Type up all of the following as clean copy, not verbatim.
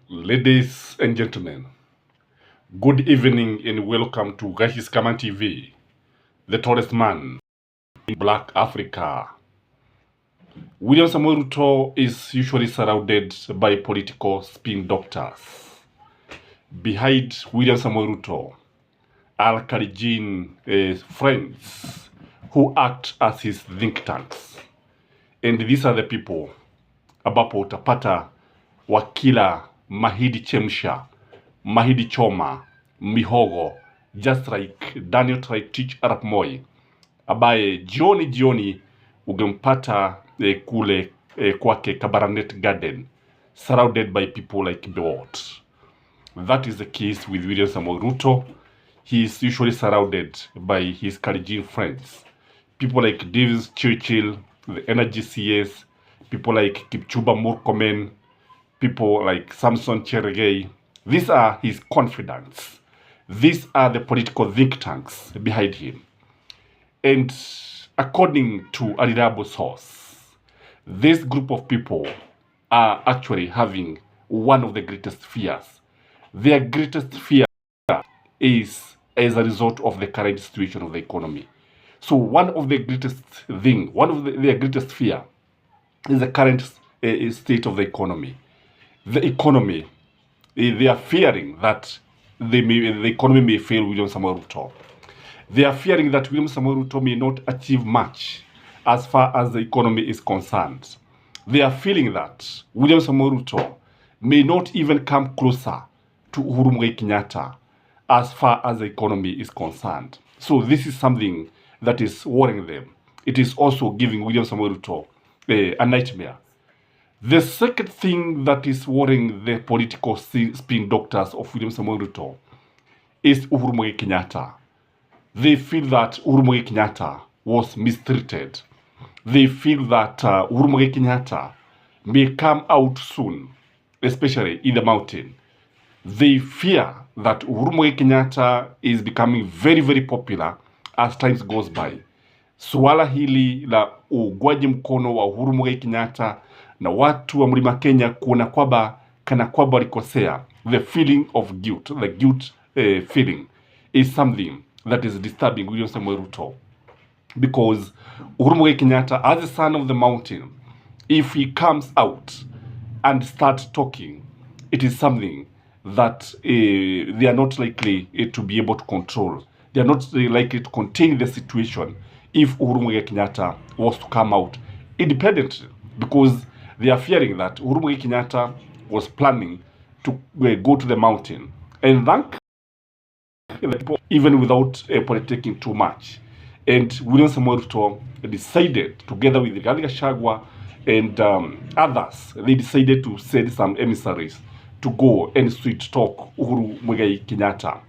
Ladies and gentlemen, good evening and welcome to Skyman TV, the tallest man in Black Africa. William Samoei Ruto is usually surrounded by political spin doctors. Behind William Samoei Ruto are Kalenjin friends who act as his think tanks. And these are the people ambapo utapata wakila mahidi chemsha, mahidi choma, mihogo, just like Daniel tried to teach Arap Moi, ambaye jioni ungempata kule kwake Kabarnet Garden, surrounded by people like Beot. That is the case with William Samoei Ruto. He is usually surrounded by his Kalenjin friends. People like Davis Churchill, the Energy CS, people like Kipchumba Murkomen, people like Samson Cherargei. These are his confidants. These are the political think tanks behind him. And according to a reliable source, this group of people are actually having one of the greatest fears. Their greatest fear is as a result of the current situation of the economy. So one of the greatest thing, their greatest fear is the current state of the economy. The economy, they are fearing that the economy may fail William Samoei Ruto. They are fearing that William Samoei Ruto may not achieve much as far as the economy is concerned. They are feeling that William Samoei Ruto may not even come closer to Uhuru Kenyatta as far as the economy is concerned. So this is something that is worrying them. It is also giving William Samoei Ruto a nightmare. The second thing that is worrying the political spin doctors of William Samoei Ruto is Uhuru Kenyatta. They feel that Uhuru Kenyatta was mistreated. They feel that Uhuru Kenyatta may come out soon, especially in the mountain. They fear that Uhuru Kenyatta is becoming very, very popular as time goes by. Suala hili la ugwaji mkono wa Uhuru Kenyatta na watu wa Mlima Kenya kuona kwamba kana kwamba walikosea, the feeling of guilt, the guilt feeling is something that is disturbing William Samoei Ruto, because Uhuru Kenyatta, as the son of the mountain, if he comes out and starts talking, it is something that they are not likely to be able to control. They are not likely to contain the situation if Uhuru Kenyatta was to come out independently, because they are fearing that Uhuru Kenyatta was planning to go to the mountain and thank the people even without politicking too much. And William Samoei Ruto decided, together with Rigathi Gachagua and others, they decided to send some emissaries to go and sweet talk Uhuru Kenyatta.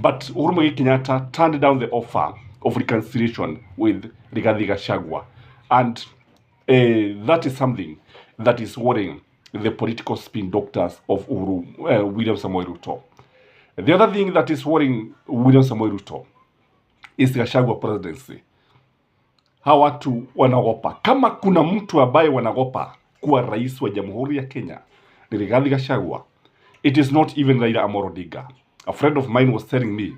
But Uhuru Kenyatta turned down the offer of reconciliation with Rigathi Gachagua. And that is something that is worrying the political spin doctors of William Samoei Ruto. The other thing that is worrying William Samoei Ruto is Gachagua presidency. Hawa watu wanaogopa. Kama kuna mtu ambaye wanaogopa kuwa rais wa Jamhuri ya Kenya ni Rigathi Gachagua. It is not even Raila Amolo Odinga. A friend of mine was telling me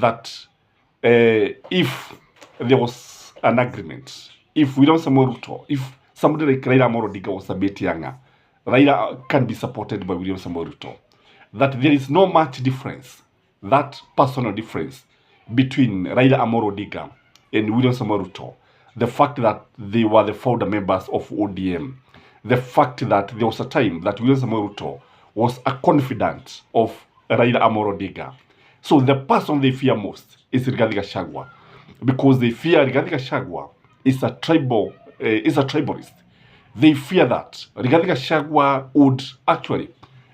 that if there was an agreement, if William Samoei Ruto, if somebody like Raila Amolo Odinga was a bit younger, Raila can be supported by William Samoei Ruto. That there is no much difference, that personal difference between Raila Amolo Odinga and William Samoei Ruto. The fact that they were the founder members of ODM. The fact that there was a time that William Samoei Ruto was a confidant of Raila Amolo Odinga. So the person they fear most is Rigathi Gachagua, because they fear Rigathi Gachagua is a tribalist. They fear that Rigathi Gachagua would actually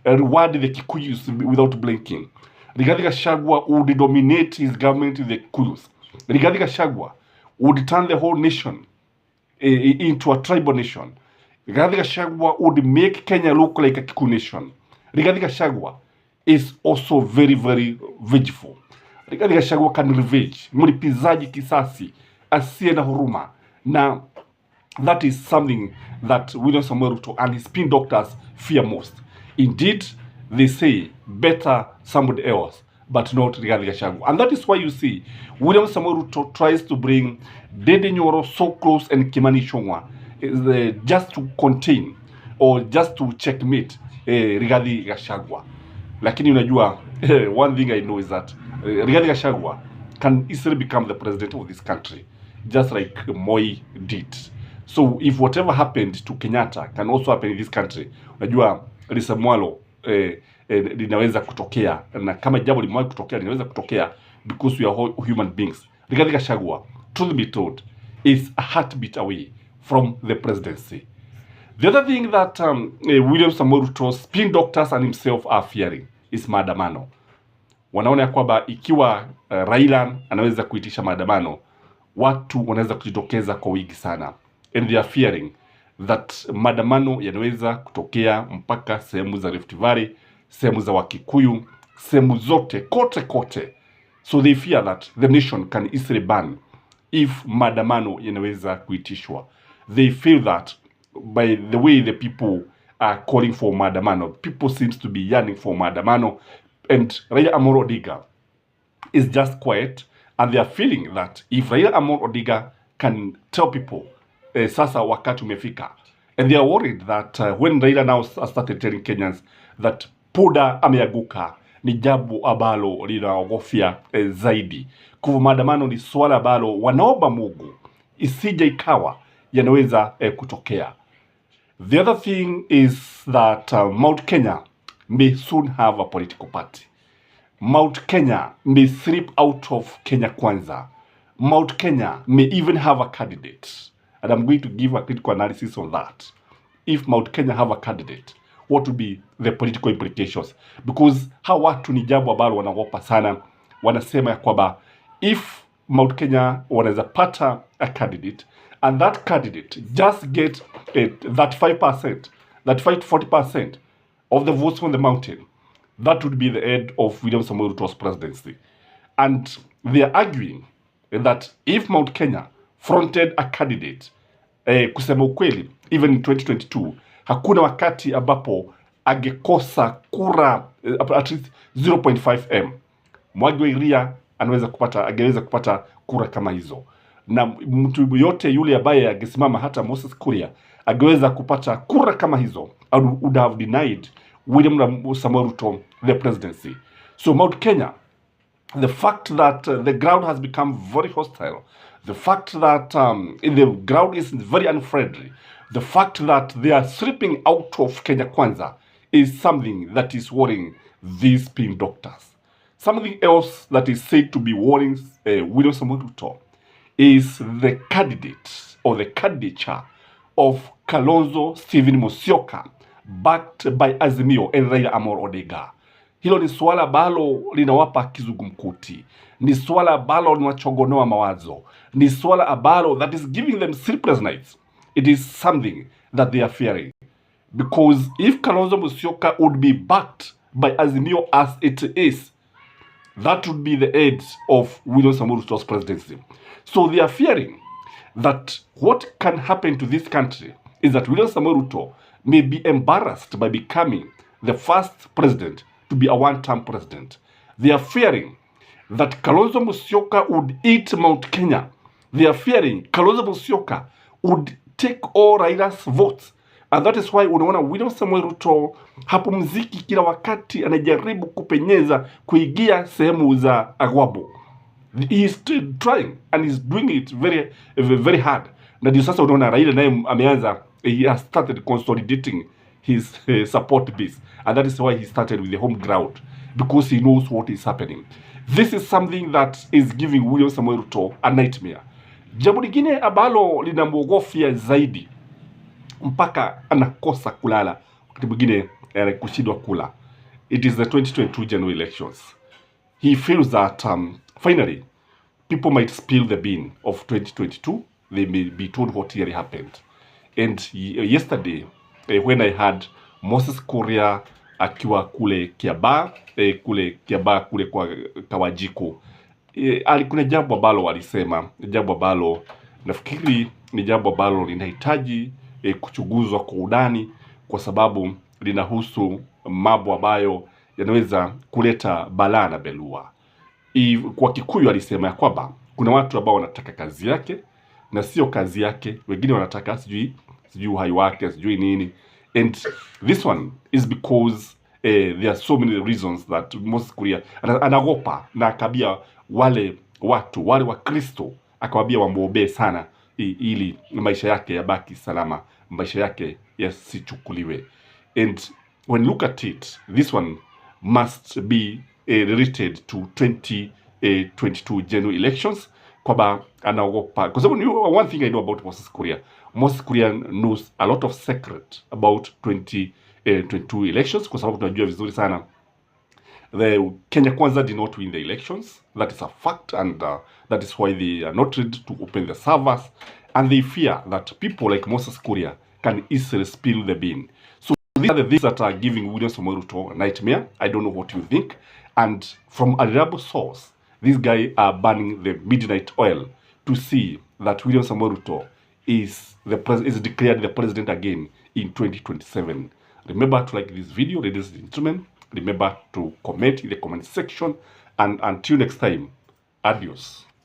reward the Kikuyus without blinking. Rigathi Gachagua would dominate his government with the Kikuyus. Rigathi Gachagua would turn the whole nation into a tribal nation. Rigathi Gachagua would make Kenya look like a Kikuyu nation. Rigathi Gachagua is also very, very vengeful. Rigathi Gachagua can revenge, mlipizaji kisasi, asiye na huruma. Now, that is something that William Samoei Ruto and his spin doctors fear most. Indeed, they say better somebody else, but not Rigathi Gachagua. And that is why you see William Samoei Ruto tries to bring Dede Nyoro so close and Kimani Ichung'wah just to contain or just to checkmate Rigathi Gachagua. Lakini unajua one thing I know is that Rigathi Gachagua can easily become the president of this country, just like Moi did. So if whatever happened to Kenyatta can also happen in this country, unajua lisemwalo linaweza kutokea, na kama jambo limewahi kutokea linaweza kutokea, because we are all human beings. Rigathi Gachagua, truth be told, is a heartbeat away from the presidency. The other thing that William Samoei Ruto's spin doctors and himself are fearing is maandamano. Wanaona kwamba ikiwa Raila anaweza kuitisha maandamano, watu wanaweza kujitokeza kwa wingi sana, and they are fearing that maandamano yanaweza kutokea mpaka sehemu za Rift Valley, sehemu za Wakikuyu, sehemu zote kote. So they fear that the nation can easily burn if maandamano yanaweza kuitishwa. They feel that by the way the people are calling for maandamano, people seems to be yearning for maandamano, and Raila Amolo Odinga is just quiet, and they are feeling that if Raila Amolo Odinga can tell people sasa wakati umefika, and they are worried that when Raila now started telling Kenyans that poda ameaguka, ni jambo ambalo linaogofya zaidi. Kwa maandamano ni swala ambalo wanaomba Mungu isije ikawa yanaweza kutokea. The other thing is that Mount Kenya may soon have a political party. Mount Kenya may slip out of Kenya Kwanza. Mount Kenya may even have a candidate. And I'm going to give a critical analysis on that. If Mount Kenya have a candidate, what would be the political implications? Because hawa watu ni jambo ambalo wanaogopa sana. Wanasema ya kwamba if Mount Kenya wanaweza pata a candidate, and that candidate just get that 5%, that 5 to 40% of the votes from the mountain, that would be the end of William Samoei Ruto's presidency. And they are arguing that if Mount Kenya fronted a candidate, kusema ukweli, even in 2022, hakuna wakati ambapo angekosa kura at least 0.5M. Mwangi wa Iria angeweza kupata kura kama hizo. Na mtu yote yule ambaye angesimama, hata Moses Kuria, angeweza kupata kura kama hizo, would have denied William Samoei Ruto the presidency. So Mount Kenya, the fact that the ground has become very hostile, the fact that the ground is very unfriendly, the fact that they are slipping out of Kenya Kwanza is something that is worrying these spin doctors. Something else that is said to be worrying William Samoei Ruto is the candidate or the candidature of Kalonzo Musyoka, backed by Azimio and Raila Amolo Odinga. Hilo ni swala balo linawapa kizungumkuti, ni swala balo linachogonoa mawazo, ni swala abalo that is giving them sleepless nights. It is something that they are fearing, because if Kalonzo Musyoka would be backed by Azimio as it is, that would be the end of William Samoei Ruto's presidency. So they are fearing that what can happen to this country is that William Samoei Ruto may be embarrassed by becoming the first president to be a one-term president. They are fearing that Kalonzo Musyoka would eat Mount Kenya. They are fearing Kalonzo Musyoka would take all Raila's votes. And that is why unaona William Samoei Ruto hapumziki, kila wakati anajaribu kupenyeza kuigia sehemu za Agwabo. He is trying and he's doing it very hard. Na ndio sasa unaona Raila naye ameanza, he has started consolidating his support base, and that is why he started with the home ground, because he knows what is happening. This is something that is giving William Samoei Ruto a nightmare. Jambo lingine ambalo linamwogofya zaidi mpaka anakosa kulala, wakati mwingine kushindwa kula, it is the 2022 general elections. He feels that finally people might spill the bean of 2022. They may be told what really happened. And yesterday, when I had Moses Kuria akiwa kule Kiaba, kule kwa Kawajiko, kuna jambo ambalo walisema, jambo ambalo nafikiri ni jambo ambalo linahitaji kuchunguzwa kwa undani, kwa sababu linahusu mambo ambayo yanaweza kuleta balaa na belua. Kwa Kikuyu alisema ya kwamba kuna watu ambao wanataka kazi yake na sio kazi yake, wengine wanataka sijui uhai wake, sijui nini. And this one is because there are so many reasons that Moses Kuria anagopa na akabia wale watu wale wa Kristo, akawambia wamwombee sana ili maisha yake yabaki salama, maisha yake yasichukuliwe. And when you look at it, this one must be related to 2022 general elections, kwamba anaogopa kwa sababu one thing I know about Moses Kuria knows a lot of secret about 2022 elections, kwa sababu tunajua vizuri sana the Kenya Kwanza did not win the elections. That is a fact, and that is why they are not ready to open the servers, and they fear that people like Moses Kuria can easily spill the bean. So these are the things that are giving William Samoei Ruto a nightmare. I don't know what you think. And from a reliable source, these guys are burning the midnight oil to see that William Samoei Ruto is declared the president again in 2027. Remember to like this video, ladies and gentlemen. Remember to comment in the comment section. And until next time, adios.